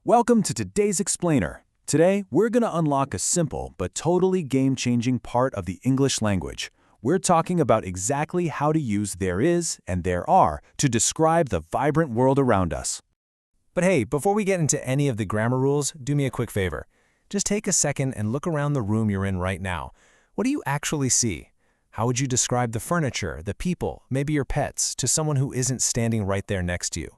Welcome to today's explainer. Today, we're going to unlock a simple but totally game-changing part of the English language. We're talking about exactly how to use there is and there are to describe the vibrant world around us. But hey, before we get into any of the grammar rules, do me a quick favor. Just take a second and look around the room you're in right now. What do you actually see? How would you describe the furniture, the people, maybe your pets, to someone who isn't standing right there next to you?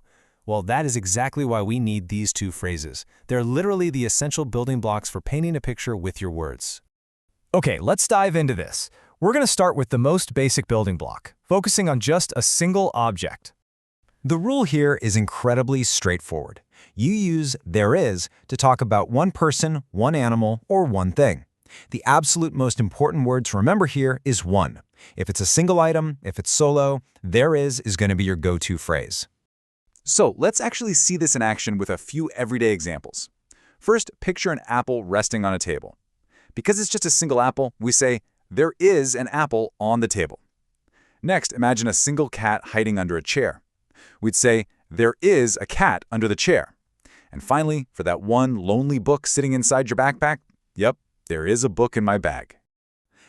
Well, that is exactly why we need these two phrases. They're literally the essential building blocks for painting a picture with your words. Okay, let's dive into this. We're going to start with the most basic building block, focusing on just a single object. The rule here is incredibly straightforward. You use there is to talk about one person, one animal, or one thing. The absolute most important word to remember here is one. If it's a single item, if it's solo, there is going to be your go-to phrase. So let's actually see this in action with a few everyday examples. First, picture an apple resting on a table. Because it's just a single apple, we say, there is an apple on the table. Next, imagine a single cat hiding under a chair. We'd say, there is a cat under the chair. And finally, for that one lonely book sitting inside your backpack, yep, there is a book in my bag.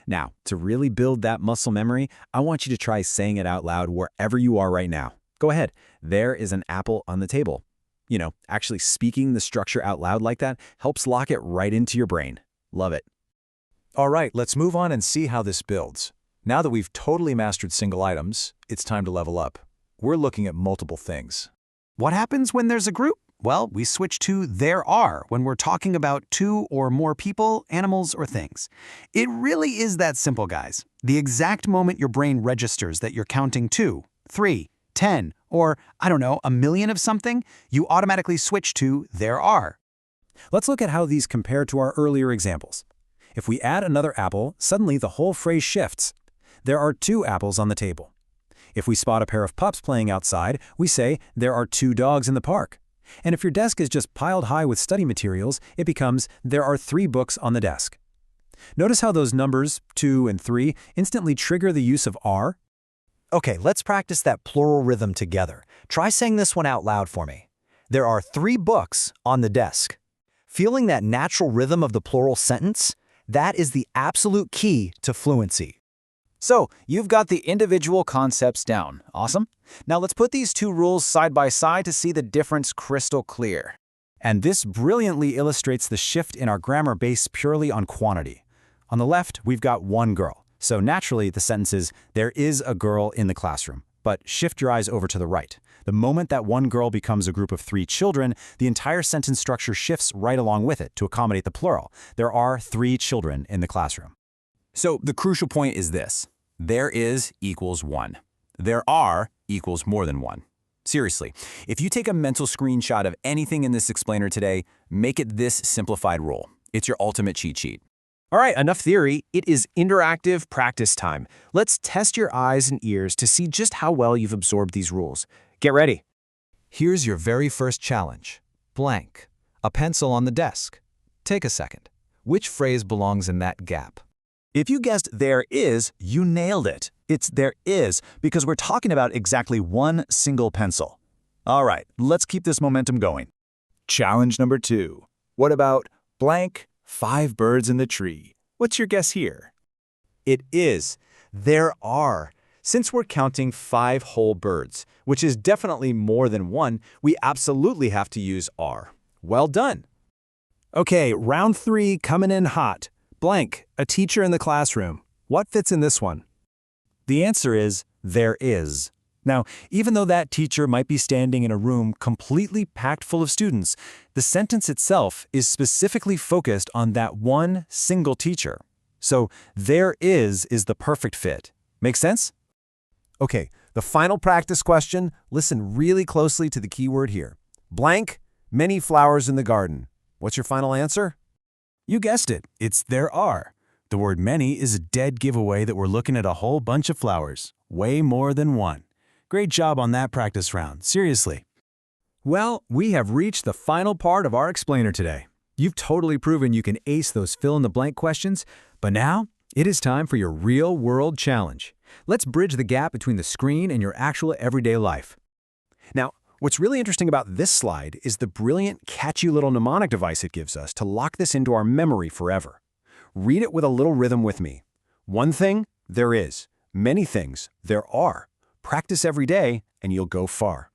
Now, to really build that muscle memory, I want you to try saying it out loud wherever you are right now. Go ahead. There is an apple on the table. Actually speaking the structure out loud like that helps lock it right into your brain. Love it. All right, let's move on and see how this builds. Now that we've totally mastered single items, it's time to level up. We're looking at multiple things. What happens when there's a group? Well, we switch to there are when we're talking about two or more people, animals, or things. It really is that simple, guys. The exact moment your brain registers that you're counting 2, 3, 10, or, I don't know, a million of something, you automatically switch to there are. Let's look at how these compare to our earlier examples. If we add another apple, suddenly the whole phrase shifts. There are 2 apples on the table. If we spot a pair of pups playing outside, we say there are 2 dogs in the park. And if your desk is just piled high with study materials, it becomes there are 3 books on the desk. Notice how those numbers, 2 and 3, instantly trigger the use of are. Okay, let's practice that plural rhythm together. Try saying this one out loud for me. There are 3 books on the desk. Feeling that natural rhythm of the plural sentence? That is the absolute key to fluency. So, you've got the individual concepts down. Awesome. Now let's put these 2 rules side by side to see the difference crystal clear. And this brilliantly illustrates the shift in our grammar based purely on quantity. On the left, we've got one girl. So naturally, the sentence is, there is a girl in the classroom. But shift your eyes over to the right. The moment that one girl becomes a group of 3 children, the entire sentence structure shifts right along with it to accommodate the plural. There are 3 children in the classroom. So the crucial point is this. There is equals 1. There are equals more than 1. Seriously, if you take a mental screenshot of anything in this explainer today, make it this simplified rule. It's your ultimate cheat sheet. All right, enough theory. It is interactive practice time. Let's test your eyes and ears to see just how well you've absorbed these rules. Get ready. Here's your very first challenge. Blank. A pencil on the desk. Take a second. Which phrase belongs in that gap? If you guessed there is, you nailed it. It's there is because we're talking about exactly one single pencil. All right, let's keep this momentum going. Challenge number 2. What about blank 5 birds in the tree? What's your guess here? It is. There are. Since we're counting 5 whole birds, which is definitely more than 1, we absolutely have to use are. Well done. Okay, round 3 coming in hot. Blank, a teacher in the classroom. What fits in this one? The answer is there is. Now, even though that teacher might be standing in a room completely packed full of students, the sentence itself is specifically focused on that one single teacher. So there is the perfect fit. Make sense? Okay, the final practice question. Listen really closely to the keyword here. Blank, many flowers in the garden. What's your final answer? You guessed it. It's there are. The word many is a dead giveaway that we're looking at a whole bunch of flowers. Way more than 1. Great job on that practice round. Seriously. Well, we have reached the final part of our explainer today. You've totally proven you can ace those fill-in-the-blank questions, but now it is time for your real-world challenge. Let's bridge the gap between the screen and your actual everyday life. Now, What's really interesting about this slide is the brilliant, catchy little mnemonic device it gives us to lock this into our memory forever. Read it with a little rhythm with me. One thing, there is. Many things, there are. Practice every day, and you'll go far.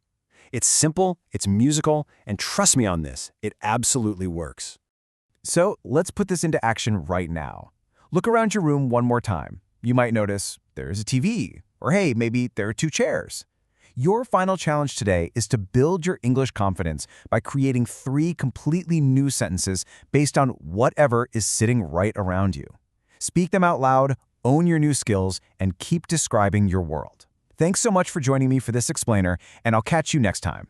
It's simple, it's musical, and trust me on this, it absolutely works. So let's put this into action right now. Look around your room one more time. You might notice there's a TV, or hey, maybe there are 2 chairs. Your final challenge today is to build your English confidence by creating 3 completely new sentences based on whatever is sitting right around you. Speak them out loud, own your new skills, and keep describing your world. Thanks so much for joining me for this explainer, and I'll catch you next time.